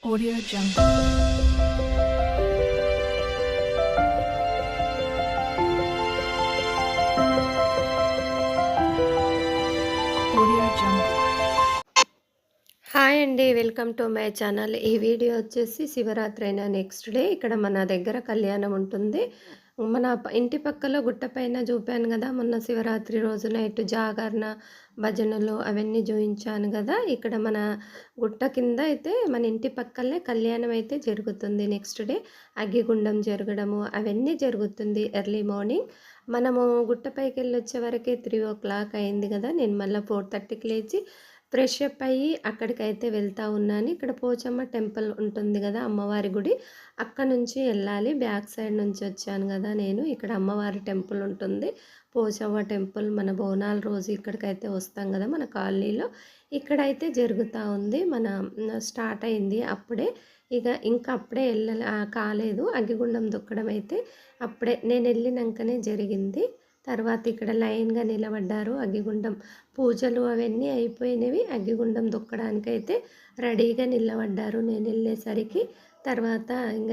Audio Jungle. Audio Jungle. Hi అండి, welcome to my channel. ఈ video వచ్చేసి శివరాత్రి అయిన నెక్స్ట్ డే ఇక్కడ మన దగ్గర కళ్యాణం ఉంటుంది. మన ఇంటి పక్కలో గుట్ట పైన చూపాను కదా, మొన్న శివరాత్రి రోజు నైట్ జాగరణ భజనలు అవన్నీ చూపించాను కదా. ఇక్కడ మన గుట్ట కింద అయితే మన ఇంటి పక్కనే కళ్యాణం అయితే జరుగుతుంది. నెక్స్ట్ డే అగ్గిగుండం జరగడము అవన్నీ జరుగుతుంది ఎర్లీ మార్నింగ్. మనము గుట్టపైకి వెళ్ళి వచ్చే వరకే 3 o'clock అయింది కదా. నేను మళ్ళీ 4:30కి లేచి ఫ్రెష్ అప్ అయ్యి అక్కడికైతే వెళ్తూ ఉన్నాను. ఇక్కడ పోచమ్మ టెంపుల్ ఉంటుంది కదా, అమ్మవారి గుడి, అక్కడ నుంచి వెళ్ళాలి. బ్యాక్ సైడ్ నుంచి వచ్చాను కదా నేను. ఇక్కడ అమ్మవారి టెంపుల్ ఉంటుంది, పోచమ్మ టెంపుల్. మన బోనాల రోజు ఇక్కడికైతే వస్తాం కదా మన కాలనీలో. ఇక్కడైతే జరుగుతూ ఉంది, మన స్టార్ట్ అయింది అప్పుడే. ఇంకా అప్పుడే కాలేదు. అగ్గిగుండం దొక్కడం అయితే అప్పుడే నేను వెళ్ళినాకనే జరిగింది. తర్వాత ఇక్కడ లైన్గా నిలబడ్డారు. అగ్గిగుండం పూజలు అవన్నీ అయిపోయినవి. అగ్గిగుండం దొక్కడానికైతే రెడీగా నిలబడ్డారు. నేను వెళ్ళేసరికి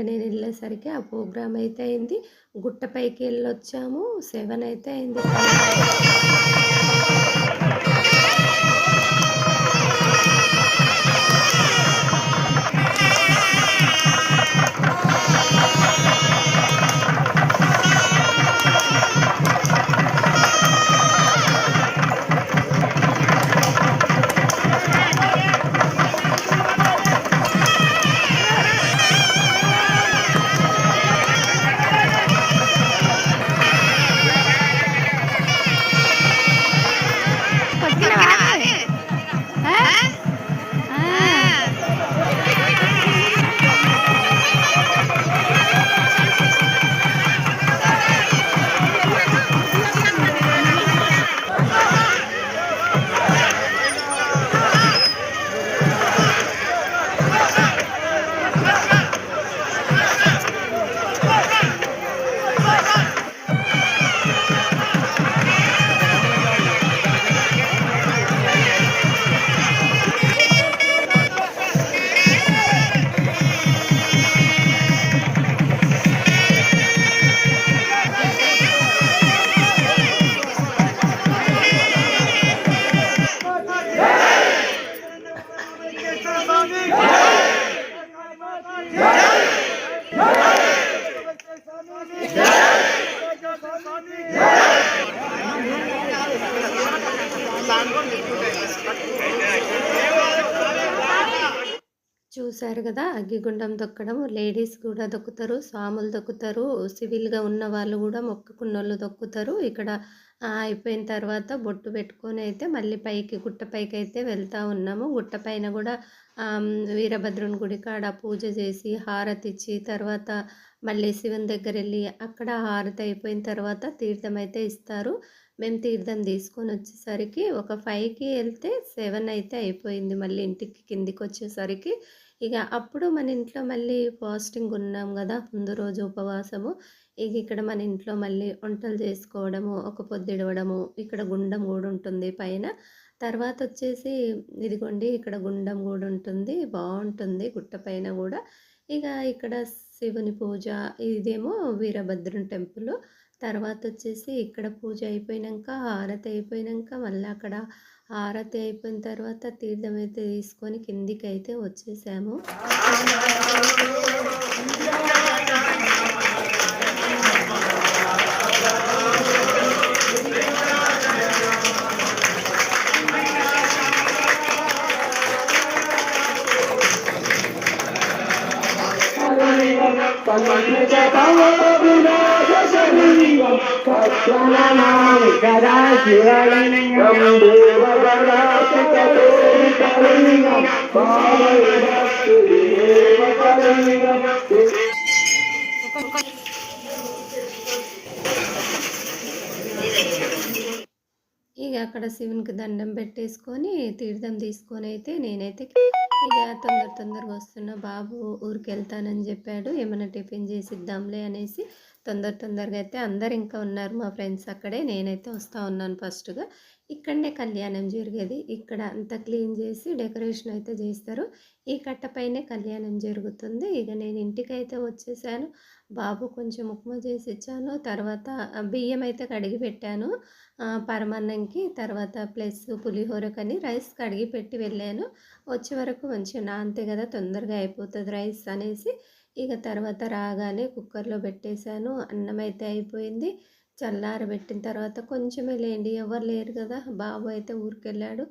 నేను వెళ్ళేసరికి ఆ ప్రోగ్రామ్ అయితే అయింది. గుట్టపైకి వెళ్ళొచ్చాము. 7 అయితే అయింది. చూశారు కదా, అగ్గిగుండం దొక్కడం. లేడీస్ కూడా దొక్కుతారు, స్వాములు దొక్కుతారు, సివిల్గా ఉన్న వాళ్ళు కూడా మొక్కుకున్న వాళ్ళు దొక్కుతారు. ఇక్కడ అయిపోయిన తర్వాత బొట్టు పెట్టుకొని అయితే మళ్ళీ గుట్ట పైకి అయితే వెళ్తూ ఉన్నాము. గుట్ట పైన కూడా వీరభద్రుని గుడి కాడ పూజ చేసి హారతి ఇచ్చి తర్వాత మళ్ళీ శివుని దగ్గర వెళ్ళి అక్కడ హారతి అయిపోయిన తర్వాత తీర్థం అయితే ఇస్తారు. మేము తీర్థం తీసుకొని వచ్చేసరికి ఒక 5కి వెళ్తే 7 అయితే అయిపోయింది. మళ్ళీ ఇంటికి కిందికి వచ్చేసరికి అప్పుడు మన ఇంట్లో మళ్ళీ ఫాస్టింగ్ ఉన్నాం కదా, ముందు రోజు ఉపవాసము. ఇక్కడ మన ఇంట్లో మళ్ళీ వంటలు చేసుకోవడము, ఒక పొద్దుడవడము. ఇక్కడ గుండం కూడా ఉంటుంది పైన. తర్వాత వచ్చేసి ఇదిగోండి, ఇక్కడ గుండం కూడా ఉంటుంది, బాగుంటుంది గుట్ట పైన కూడా. ఇక్కడ శివుని పూజ, ఇదేమో వీరభద్రుని టెంపుల్. తర్వాత వచ్చేసి ఇక్కడ పూజ అయిపోయినాక హారతి అయిపోయినాక మళ్ళీ అక్కడ హారతి అయిపోయిన తర్వాత తీర్థం అయితే తీసుకొని కిందికి అయితే వచ్చేసాము. అక్కడ శివునికి దండం పెట్టేసుకొని తీర్థం తీసుకొని అయితే నేనైతే తొందరగా వస్తున్న. బాబు ఊరికి వెళ్తానని చెప్పాడు, ఏమైనా టిఫిన్ చేసిద్దాంలే అనేసి తొందరగా అయితే అందరు ఇంకా ఉన్నారు మా ఫ్రెండ్స్ అక్కడే. నేనైతే వస్తూ ఉన్నాను ఫస్ట్గా. ఇక్కడనే కళ్యాణం జరిగేది. ఇక్కడ అంతా క్లీన్ చేసి డెకరేషన్ అయితే చేస్తారు. ఈ కట్టపైనే కళ్యాణం జరుగుతుంది. ఇక నేను ఇంటికైతే వచ్చేసాను. బాబు కొంచెం ఉప్మా చేసి ఇచ్చాను. తర్వాత బియ్యం అయితే కడిగి పెట్టాను. పరమాన్నంకి తర్వాత ప్లస్ పులిహోరకని రైస్ కడిగి పెట్టి వెళ్ళాను. వచ్చే వరకు మంచిగా నానితే కదా తొందరగా అయిపోతది రైస్ అనేసి ఇక తర్వాత రాగానే కుక్కర్‌లో పెట్టేసాను. అన్నం అయితే అయిపోయింది. చల్లారబెట్టిన తర్వాత కొంచెమే లేండి ఎవరు లేరు కదా! బాబు అయితే ఊరికెళ్ళాడు.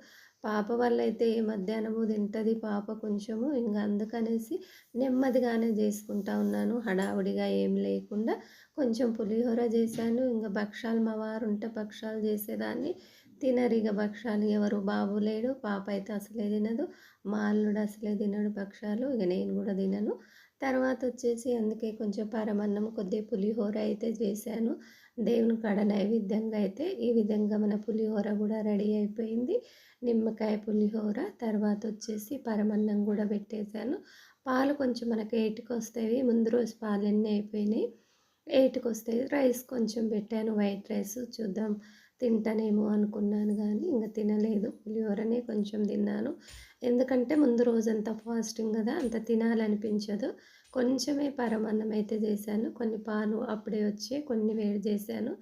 పాప వాళ్ళైతే మధ్యాహ్నము తింటది పాప కొంచెము. ఇంగ అందుకనేసి నెమ్మదిగానే చేసుకుంటా ఉన్నాను. హడావుడిగా ఏం లేకుండా కొంచెం పులిహోర చేశాను. ఇంగ భక్షాలు మా వారుంటే భక్షాలు చేసేదాన్ని. తినరిగ భక్షాలు ఎవరు బాబు లేడు. పాప అయితే అసలే తినదు. మా అల్లుడు అసలే తినడు భక్షాలు. ఇగ నేను కూడా తినను. తర్వాతొచ్చేసి అందుకే కొంచెం పరమాన్నం, కొద్దిగా పులిహోర అయితే చేశాను. దేవుని కాడ నైవేద్యంగా అయితే ఈ విధంగా మన పులిహోర గూడా రెడీ అయిపోయింది. నిమ్మకాయ పులిహోర, తర్వాతొచ్చేసి పరమాన్నం గూడా పెట్టేశాను. పాలు కొంచెం మనకు 8కొస్తవి. ముందు రోజు పాలన్నీ అయిపోయినాయి. 8కొస్తాయి. రైస్ కొంచెం పెట్టాను వైట్ రైస్. చూద్దాం తింటానేమో అనుకున్నాను గానీ, ఇంక తినలేదు. పులిహోరనే కొంచెం తిన్నాను. ఎందుకంటే ముందు రోజంతా ఫాస్టింగ్ గదా! అంత తినాలనిపించదు. కొంచెమే పరమాన్నం అయితే చేశాను. కొన్ని పాలు అప్పుడే వచ్చి కొన్ని వేడి చేశాను.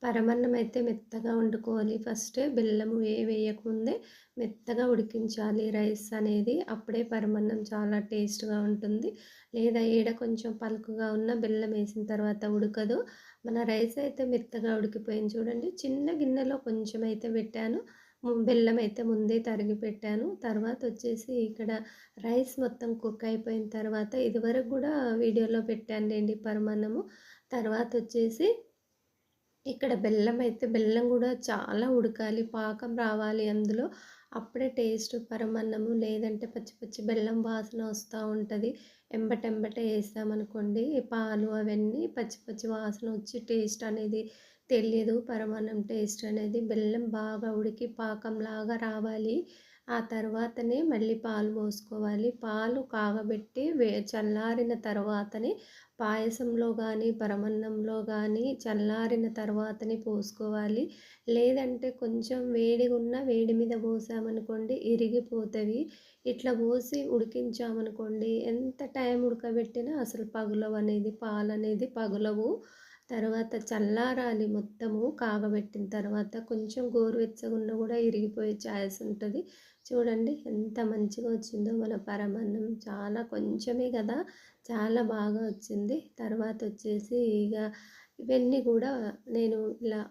పరమాన్నం అయితే మెత్తగా వండుకోవాలి. ఫస్టే బెల్లము వేయకముందే మెత్తగా ఉడికించాలి రైస్ అనేది. అప్పుడే పరమాన్నం చాలా టేస్ట్‌గా ఉంటుంది. లేదా ఈడ కొంచెం పలుకుగా ఉన్న బెల్లం వేసిన తర్వాత ఉడకదు. మన రైస్ అయితే మెత్తగా ఉడికిపోయింది చూడండి. చిన్న గిన్నెలో కొంచెం అయితే పెట్టాను. బెల్లం అయితే ముందే తరిగి పెట్టాను. తర్వాతొచ్చేసి ఇక్కడ రైస్ మొత్తం కుక్ అయిపోయిన తర్వాత ఇదివరకు గూడా వీడియోలో పెట్టానులెండి పరమాన్నము. తర్వాతొచ్చేసి ఇక్కడ బెల్లం గూడా చాలా ఉడకాలి. పాకం రావాలి అందులో. అప్పుడే టేస్ట్ పరమాన్నము. లేదంటే పచ్చి పచ్చి బెల్లం వాసన వస్తా ఉంటది. ఎంబటెంబటే ఏసామనుకోండి పాలు అవన్నీ పచ్చి పచ్చి వాసన వచ్చి టేస్ట్ అనేది తెలియదు. పరమాన్నం టేస్ట్ అనేది. బెల్లం బాగా ఉడికి పాకంలాగా రావాలి. ఆ తర్వాతనే మళ్ళీ పాలు పోసుకోవాలి. పాలు కాగబెట్టి చల్లారిన తర్వాతనే పాయసంలో గానీ, పరమాన్నంలో గానీ చల్లారిన తర్వాతనే పోసుకోవాలి. లేదంటే కొంచెం వేడిగున్న వేడి మీద పోసామనుకోండి ఇరిగిపోతవి. ఇట్లా పోసి ఉడికించామనుకోండి ఎంత టైం ఉడకబెట్టినా అసలు పగులవనేది పాలనేది పగులవు. తర్వాత చల్లారాలి మొత్తము కాగబెట్టిన తర్వాత. కొంచెం గోరువెచ్చగున్నా గూడా ఇరిగిపోయే ఛాయిస్ ఉంటది. చూడండి ఎంత మంచిగా వచ్చిందో మన పరమాన్నం. చాలా కొంచెమే గదా! చాలా బాగా వచ్చింది. తర్వాతొచ్చేసి ఇగ ఇవన్నీ గూడా నేను ఇలా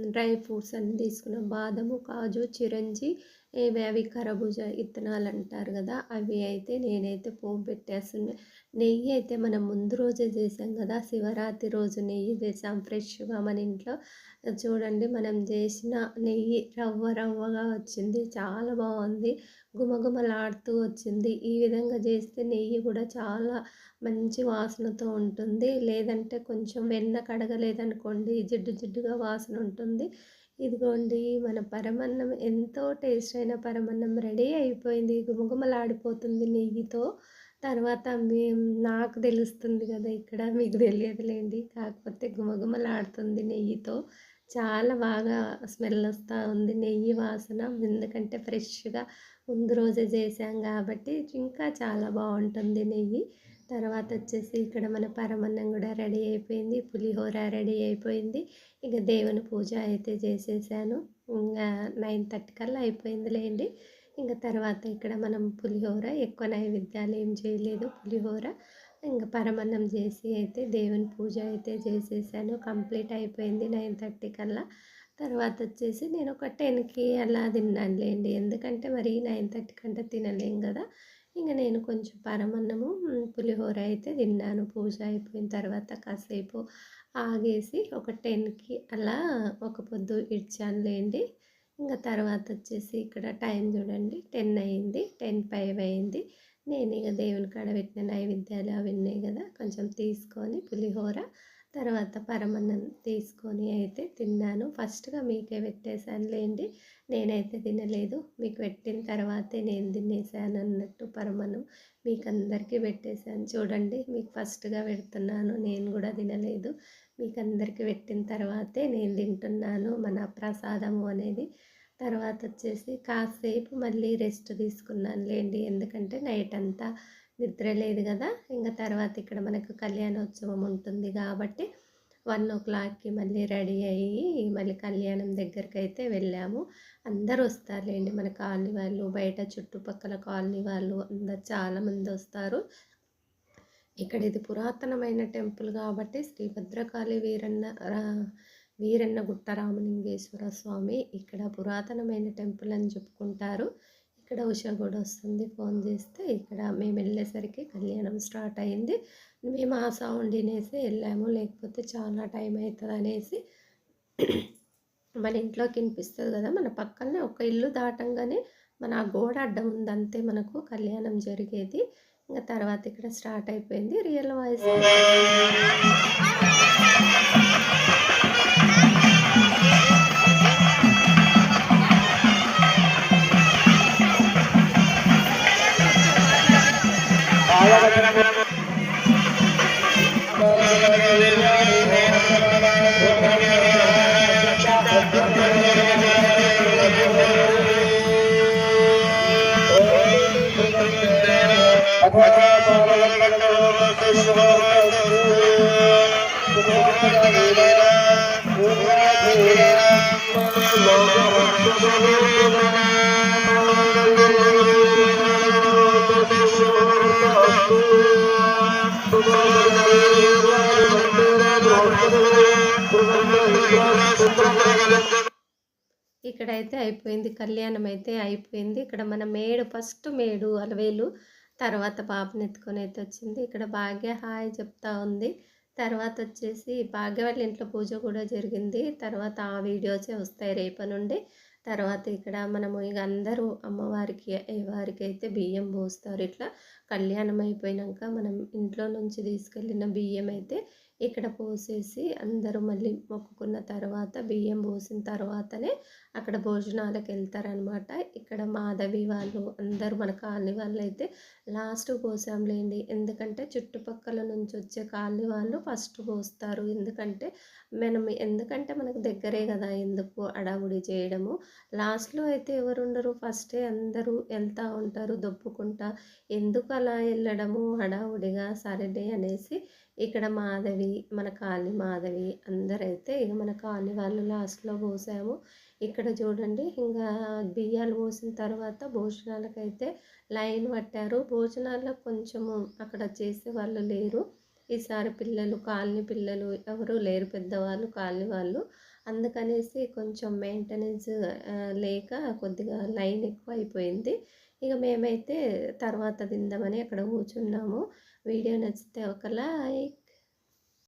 డ్రై ఫ్రూట్స్ అన్నీ తీసుకున్న. బాదము, కాజు, చిరంజి అవి కర్బూజ ఇత్తనాలంటారు గదా! అవి అయితే నేనైతే పోపు పెట్టేస్తున్నా. నెయ్యి అయితే మనం ముందు రోజే చేసాం గదా! శివరాత్రి రోజు నెయ్యి చేసాం ఫ్రెష్‌గా మన ఇంట్లో. చూడండి మనం చేసిన నెయ్యి రవ్వ రవ్వగా వచ్చింది. చాలా బావుంది. గుమగుమలాడుతూ వచ్చింది. ఈ విధంగా చేస్తే నెయ్యి కూడా చాలా మంచి వాసనతో ఉంటుంది. లేదంటే కొంచెం వెన్న కడగలేదనుకోండి జిడ్డు జిడ్డుగా వాసన ఉంటుంది. ఇదిగోండి మన పరమాన్నం ఎంతో టేస్ట్ అయిన పరమాన్నం రెడీ అయిపోయింది. గుమగుమలాడిపోతుంది నెయ్యితో. తర్వాత నాకు తెలుస్తుంది గదా! ఇక్కడ మీకు తెలియదులెండి. కాకపోతే గుమగుమలాడుతుంది నెయ్యితో. చాలా బాగా స్మెల్ వస్తా ఉంది నెయ్యి వాసన. ఎందుకంటే ఫ్రెష్‌గా ముందు రోజే చేశాం గాబట్టి ఇంకా చాలా బావుంటుంది నెయ్యి. తర్వాతొచ్చేసి ఇక్కడ మన పరమాన్నం గూడా రెడీ అయిపోయింది. పులిహోర రెడీ అయిపోయింది. ఇక దేవుని పూజ అయితే చేసేసాను. ఇంగా 9:30 కల్లా అయిపోయిందిలేండి. ఇంక తర్వాత ఇక్కడ మనం పులిహోర ఎక్కువ నైవేద్యాలు ఏం చేయలేదు. పులిహోర ఇంక పరమాన్నం చేసి అయితే దేవుని పూజ అయితే చేసేసాను. కంప్లీట్ అయిపోయింది 9:30 కల్లా. తర్వాతొచ్చేసి నేను ఒక 10కి అలా తిన్నానులేండి. ఎందుకంటే మరి 9:30 కంటే తినలేం గదా! ఇంక నేను కొంచెం పరమాన్నము, పులిహోర అయితే తిన్నాను. పూజ అయిపోయిన తర్వాత కాసేపు ఆగేసి ఒక 10కి అలా ఒక పొద్దు ఇడిచానులేండి. ఇంక తర్వాతొచ్చేసి ఇక్కడ టైం చూడండి 10 అయింది. 10:05 అయింది. నేనిగ దేవుని కాడ పెట్టిన నైవేద్యాలు అవి ఉన్నాయి గదా! కొంచెం తీసుకొని పులిహోర, తర్వాత పరమాన్నం తీసుకొని అయితే తిన్నాను. ఫస్ట్‌గా మీకే పెట్టేసానులేండి. నేనైతే తినలేదు. మీకు పెట్టిన తర్వాతే నేను తినేసానన్నట్టు పరమాన్నం మీకందరికీ పెట్టేసాను. చూడండి మీకు ఫస్ట్‌గా పెడుతున్నాను. నేను గూడా తినలేదు. మీకందరికీ పెట్టిన తర్వాతే నేను తింటున్నాను. మన ప్రసాదము అనేది. తర్వాత వచ్చేసి కాసేపు మళ్ళీ రెస్ట్ తీసుకున్నానులేండి. ఎందుకంటే నైట్ అంతా నిద్ర లేదు కదా! ఇంక తర్వాత ఇక్కడ మనకు కళ్యాణోత్సవం ఉంటుంది కాబట్టి 1:00కి మళ్ళీ రెడీ అయ్యి మళ్ళీ కళ్యాణం దగ్గరకైతే వెళ్ళాము. అందరూ వస్తారులేండి మన కాలనీ వాళ్ళు, బయట చుట్టుపక్కల కాలనీ వాళ్ళు అందరు చాలామంది వస్తారు. ఇక్కడ ఇది పురాతనమైన టెంపుల్ కాబట్టి శ్రీ భద్రకాళి వీరన్న గుట్ట రామలింగేశ్వర స్వామి ఇక్కడ పురాతనమైన టెంపుల్ అని చెప్పుకుంటారు. ఇక్కడ ఉష కూడా వస్తుంది ఫోన్ చేస్తే. ఇక్కడ మేము వెళ్ళేసరికి కళ్యాణం స్టార్ట్ అయింది. మేము ఆ సౌండ్ వినేసి వెళ్ళాము, లేకపోతే చాలా టైం అవుతుంది అనేసి. మన ఇంట్లోకి వినిపిస్తుంది కదా, మన పక్కనే ఒక ఇల్లు దాటంగానే మన ఆ గోడ అడ్డం ఉందంతే మనకు కళ్యాణం జరిగేది. ఇంకా తర్వాత ఇక్కడ స్టార్ట్ అయిపోయింది రియల్ వాయిస్. ఇక్కడైతే అయిపోయింది, కళ్యాణం అయితే అయిపోయింది. ఇక్కడ మన మేడు ఫస్ట్ మేడు అలవేలు, తర్వాత పాపని ఎత్తుకొని అయితే వచ్చింది. ఇక్కడ భాగ్య హాయ్ చెప్తా ఉంది. తర్వాత వచ్చేసి భాగ్య వాళ్ళ ఇంట్లో పూజ కూడా జరిగింది. తర్వాత ఆ వీడియోసే వస్తాయి రేపటి నుండి. తర్వాత ఇక్కడ మనము ఇక అందరూ అమ్మవారికి వారికి అయితే బియ్యం పోస్తారు. ఇట్లా కళ్యాణం అయిపోయాక మనం ఇంట్లో నుంచి తీసుకెళ్ళిన బియ్యం అయితే ఇక్కడ పోసేసి అందరూ మళ్ళీ మొక్కుకున్న తర్వాత బియ్యం పోసిన తర్వాతనే అక్కడ భోజనాలకు వెళ్తారనమాట. ఇక్కడ మాధవి వాళ్ళు అందరూ మన కాలనీ వాళ్ళు అయితే లాస్ట్ పోసాంలేండి. ఎందుకంటే చుట్టుపక్కల నుంచి వచ్చే కాలనీ వాళ్ళు ఫస్ట్ పోస్తారు. ఎందుకంటే మనకు దగ్గరే కదా, ఎందుకు అడావుడి చేయడము. లాస్ట్లో అయితే ఎవరు ఉండరు, ఫస్టే అందరూ వెళ్తూ ఉంటారు దొప్పుకుంటా. ఎందుకు అలా వెళ్ళడము హడావుడిగా, సరేలే అనేసి ఇక్కడ మాధవి మన కాలనీ మాధవి అందరైతే ఇక మన కాలనీ వాళ్ళు లాస్ట్లో పోసాము. ఇక్కడ చూడండి ఇంకా బియ్యాలు పోసిన తర్వాత భోజనాలకైతే లైన్ పట్టారు. భోజనాల్లో కొంచెము అక్కడ చేసే వాళ్ళు లేరు ఈసారి. కాలనీ పిల్లలు ఎవరు లేరు, పెద్దవాళ్ళు కాలనీ వాళ్ళు. అందుకనేసి కొంచెం మెయింటెనెన్స్ లేక కొద్దిగా లైన్ ఎక్కువ అయిపోయింది. ఇక మేమైతే తర్వాత తిందామని అక్కడ కూర్చున్నాము. వీడియో నచ్చితే ఒక లైక్.